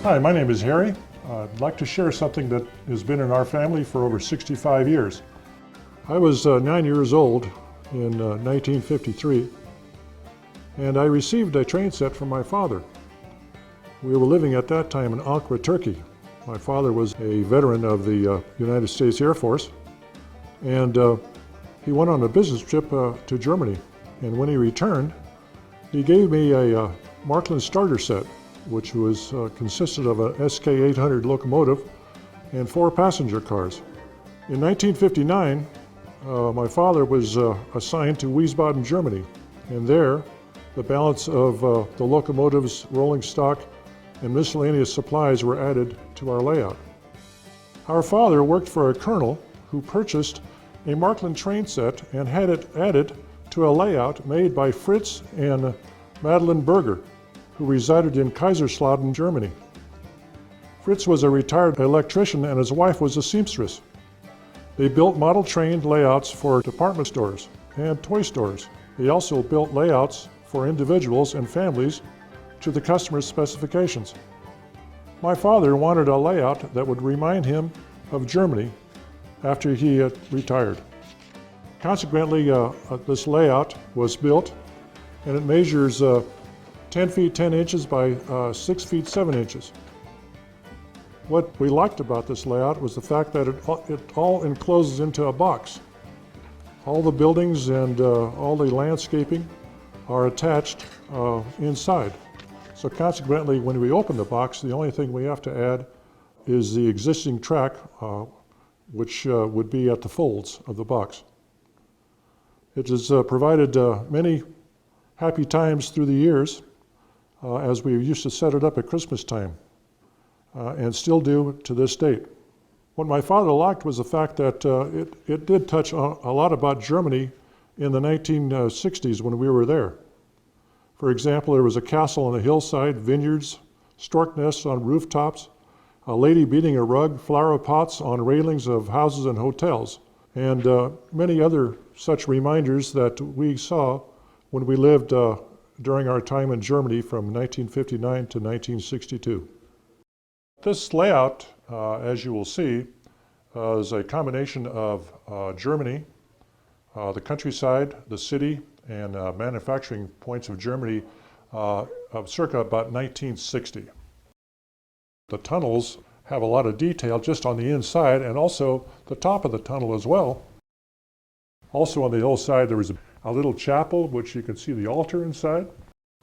Hi, my name is Harry. I'd like to share something that has been in our family for over 65 years. I was 9 years old in 1953, and I received a train set from my father. We were living at that time in Ankara, Turkey. My father was a veteran of the United States Air Force, and he went on a business trip to Germany. And when he returned, he gave me a Marklin starter set, which consisted of a SK 800 locomotive and 4 passenger cars. In 1959, my father was assigned to Wiesbaden, Germany, and there the balance of the locomotive's rolling stock and miscellaneous supplies were added to our layout. Our father worked for a colonel who purchased a Marklin train set and had it added to a layout made by Fritz and Madeline Berger, who resided in Kaiserslautern, Germany. Fritz was a retired electrician and his wife was a seamstress. They built model train layouts for department stores and toy stores. They also built layouts for individuals and families to the customer's specifications. My father wanted a layout that would remind him of Germany after he had retired. Consequently, this layout was built, and it measures 10 feet 10 inches by 6 feet 7 inches. What we liked about this layout was the fact that it all encloses into a box. All the buildings and all the landscaping are attached inside. So consequently, when we open the box, the only thing we have to add is the existing track, which would be at the folds of the box. It has provided many happy times through the years, as we used to set it up at Christmas time, and still do to this date. What my father liked was the fact that it did touch a lot about Germany in the 1960s when we were there. For example, there was a castle on a hillside, vineyards, stork nests on rooftops, a lady beating a rug, flower pots on railings of houses and hotels, and many other such reminders that we saw when we lived during our time in Germany from 1959 to 1962. This layout, as you will see, is a combination of Germany, the countryside, the city, and manufacturing points of Germany of circa about 1960. The tunnels have a lot of detail just on the inside and also the top of the tunnel as well. Also on the hillside there was a little chapel, which you can see the altar inside,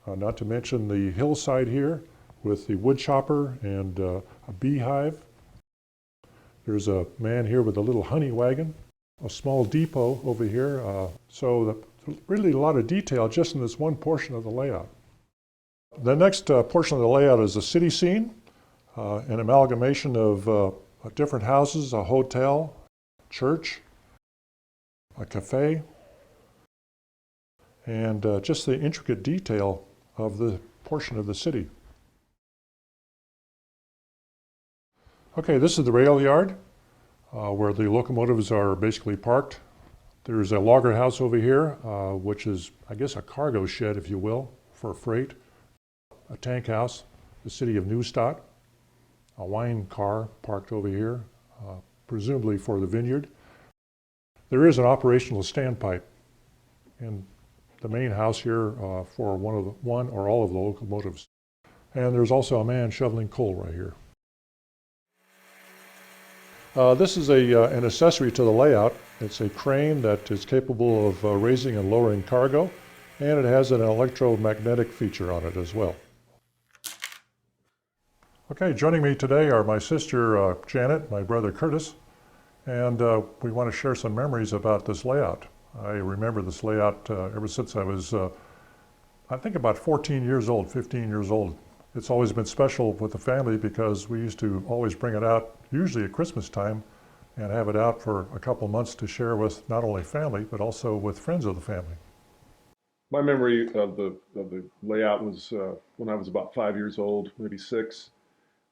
not to mention the hillside here with the wood chopper and a beehive. There's a man here with a little honey wagon, a small depot over here. Really a lot of detail just in this one portion of the layout. The next portion of the layout is a city scene, an amalgamation of different houses, a hotel, church, a cafe, and just the intricate detail of the portion of the city. Okay, this is the rail yard where the locomotives are basically parked. There's a logger house over here, which is, I guess, a cargo shed, if you will, for freight. A tank house, the city of Neustadt. A wine car parked over here, presumably for the vineyard. There is an operational standpipe in the main house here for one or all of the locomotives. And there's also a man shoveling coal right here. This is an accessory to the layout. It's a crane that is capable of raising and lowering cargo, and it has an electromagnetic feature on it as well. Okay, joining me today are my sister Janet, my brother Curtis, and we want to share some memories about this layout. I remember this layout ever since I was, I think about 14 years old, 15 years old. It's always been special with the family because we used to always bring it out, usually at Christmas time, and have it out for a couple months to share with not only family, but also with friends of the family. My memory of the layout was when I was about 5 years old, maybe 6.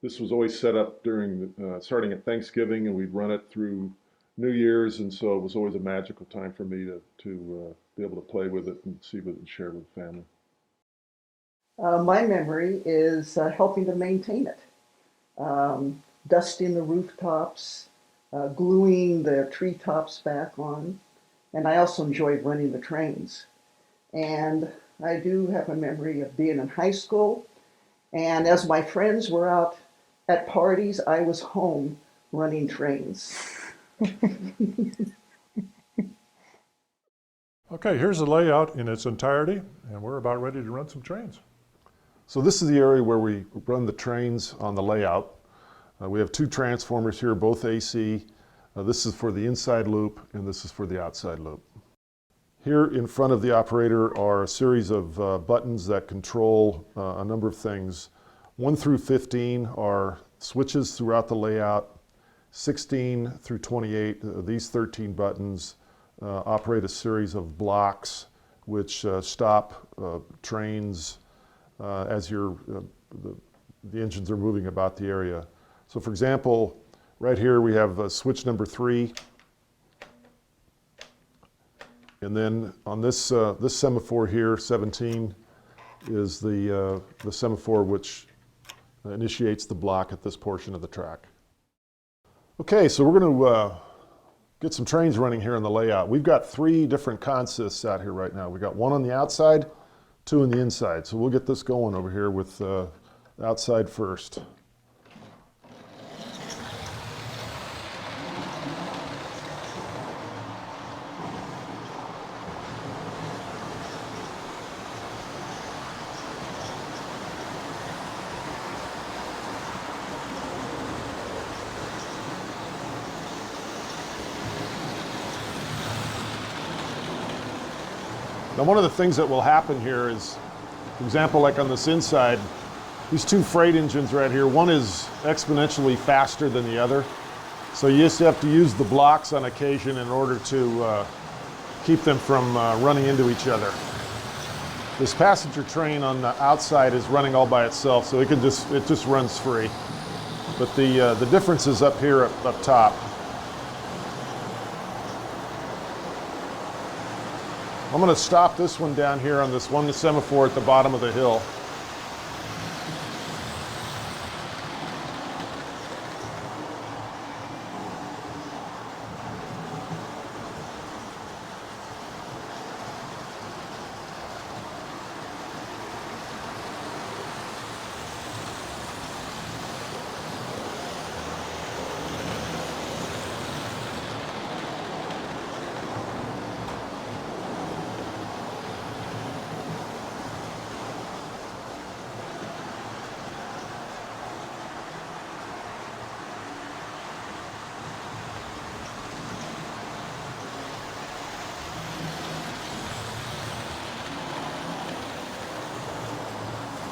This was always set up during starting at Thanksgiving, and we'd run it through New Year's, and so it was always a magical time for me to be able to play with it and see what it and share with the family. My memory is helping to maintain it. dusting the rooftops, gluing the treetops back on. And I also enjoyed running the trains. And I do have a memory of being in high school. And as my friends were out at parties, I was home running trains. Okay, here's the layout in its entirety, and we're about ready to run some trains. So this is the area where we run the trains on the layout. We have two transformers here, both AC. This is for the inside loop, and this is for the outside loop. Here in front of the operator are a series of buttons that control a number of things. 1 through 15 are switches throughout the layout. 16 through 28, these 13 buttons operate a series of blocks which stop trains as the engines are moving about the area. So for example, right here we have switch number 3. And then on this this semaphore here, 17, is the semaphore which initiates the block at this portion of the track. Okay, so we're going to get some trains running here in the layout. We've got 3 different consists out here right now. We've got 1 on the outside, 2 on the inside. So we'll get this going over here with the outside first. Now one of the things that will happen here is, for example, like on this inside, these 2 freight engines right here, one is exponentially faster than the other. So you just have to use the blocks on occasion in order to keep them from running into each other. This passenger train on the outside is running all by itself, so it just runs free. But the difference is up here up top. I'm going to stop this one down here on this one semaphore at the bottom of the hill.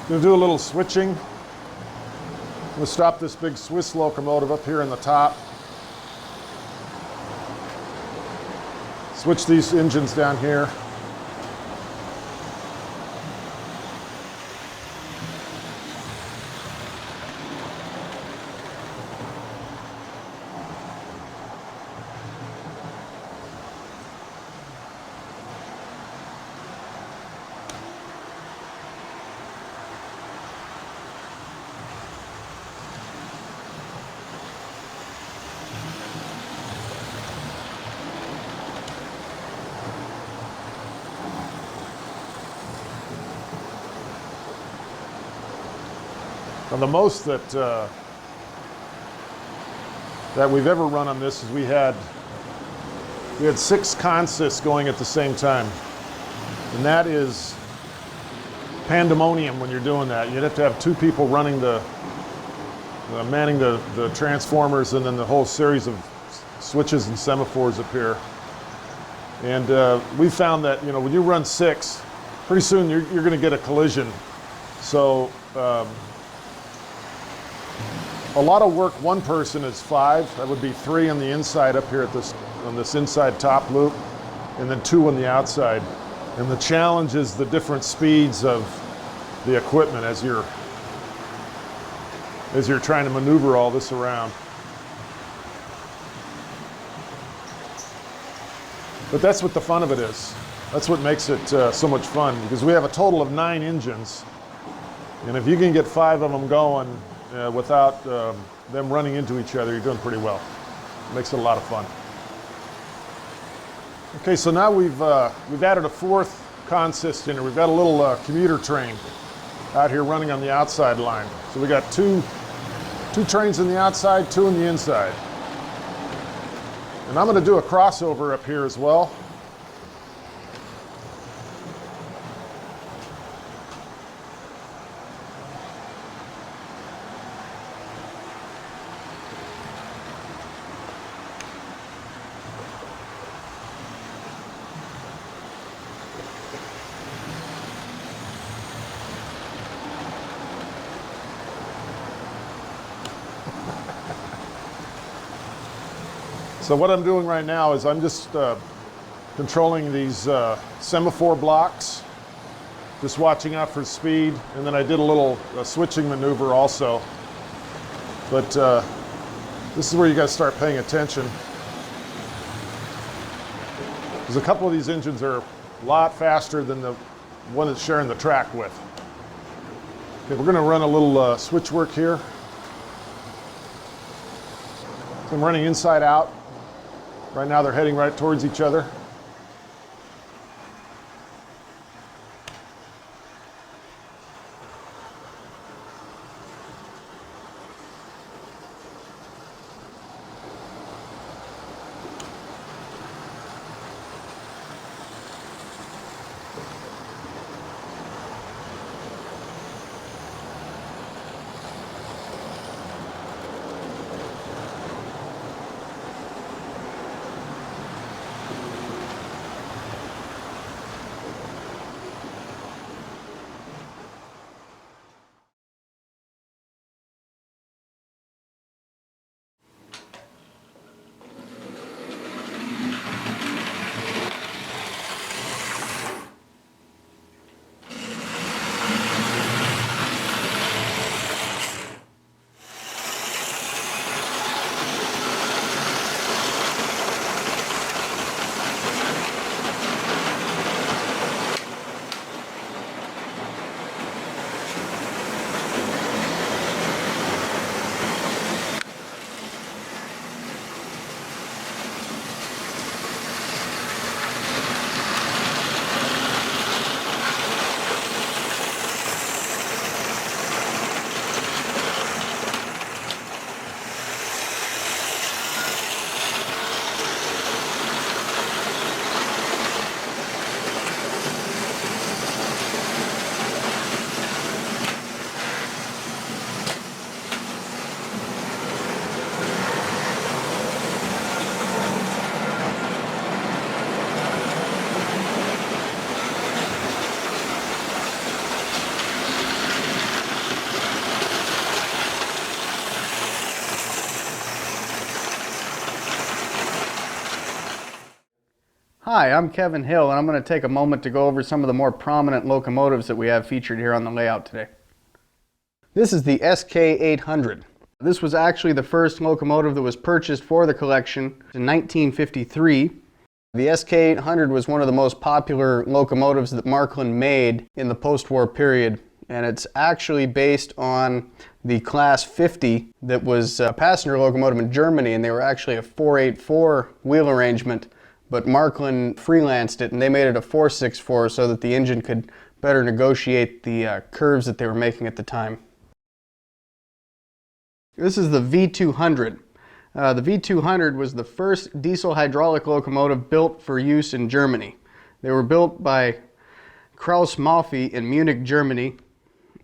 Going to do a little switching. I'm going to stop this big Swiss locomotive up here in the top. Switch these engines down here. Now the most that we've ever run on this is we had 6 consists going at the same time, and that is pandemonium when you're doing that. You'd have to have 2 people running manning the transformers, and then the whole series of switches and semaphores up here. And we found that when you run 6, pretty soon you're going to get a collision. So a lot of work, one person is 5. That would be 3 on the inside up here on this inside top loop, and then 2 on the outside. And the challenge is the different speeds of the equipment as you're trying to maneuver all this around. But that's what the fun of it is. That's what makes it so much fun, because we have a total of 9 engines. And if you can get 5 of them going, without them running into each other, you're doing pretty well. It makes it a lot of fun. Okay, so now we've added a fourth consist in it. We've got a little commuter train out here running on the outside line. So we got two trains on the outside, two on the inside. And I'm going to do a crossover up here as well. So what I'm doing right now is I'm just controlling these semaphore blocks, just watching out for speed, and then I did a little switching maneuver also. But this is where you got to start paying attention, because a couple of these engines are a lot faster than the one that's sharing the track with. Okay, we're going to run a little switch work here. So I'm running inside out. Right now they're heading right towards each other. Hi, I'm Kevin Hill, and I'm going to take a moment to go over some of the more prominent locomotives that we have featured here on the layout today. This is the SK800. This was actually the first locomotive that was purchased for the collection in 1953. The SK800 was one of the most popular locomotives that Marklin made in the post-war period, and it's actually based on the Class 50 that was a passenger locomotive in Germany, and they were actually a 484 wheel arrangement. But Marklin freelanced it and they made it a 464 so that the engine could better negotiate the curves that they were making at the time. This is the V200. The V200 was the first diesel hydraulic locomotive built for use in Germany. They were built by Kraus Maffei in Munich, Germany,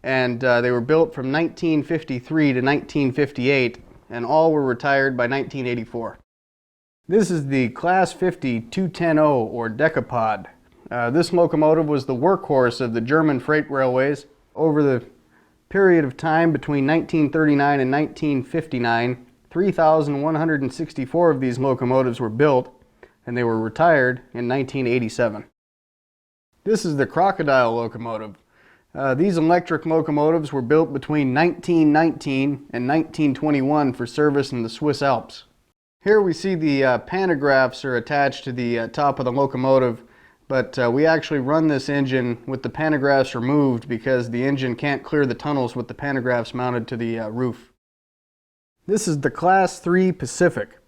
and they were built from 1953 to 1958, and all were retired by 1984. This is the Class 50 210 or Decapod. This locomotive was the workhorse of the German freight railways. Over the period of time between 1939 and 1959, 3,164 of these locomotives were built, and they were retired in 1987. This is the Crocodile locomotive. These electric locomotives were built between 1919 and 1921 for service in the Swiss Alps. Here we see the pantographs are attached to the top of the locomotive. but we actually run this engine with the pantographs removed because the engine can't clear the tunnels with the pantographs mounted to the roof. This is the Class 3 Pacific.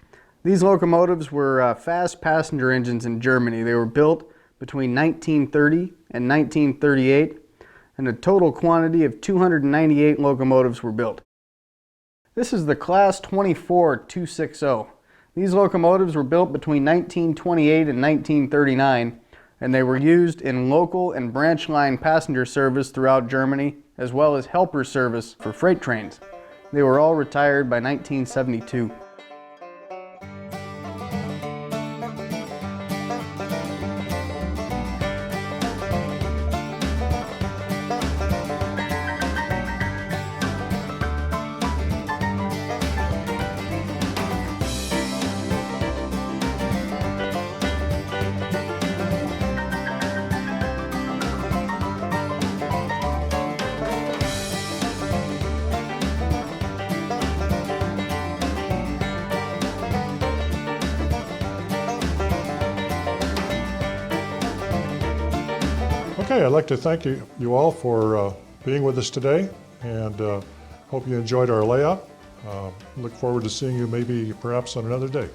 These locomotives were fast passenger engines in Germany. They were built between 1930 and 1938, and a total quantity of 298 locomotives were built. This is the Class 24 260. These locomotives were built between 1928 and 1939, and they were used in local and branch line passenger service throughout Germany, as well as helper service for freight trains. They were all retired by 1972. Okay, I'd like to thank you all for being with us today, and hope you enjoyed our layout. Look forward to seeing you maybe perhaps on another day.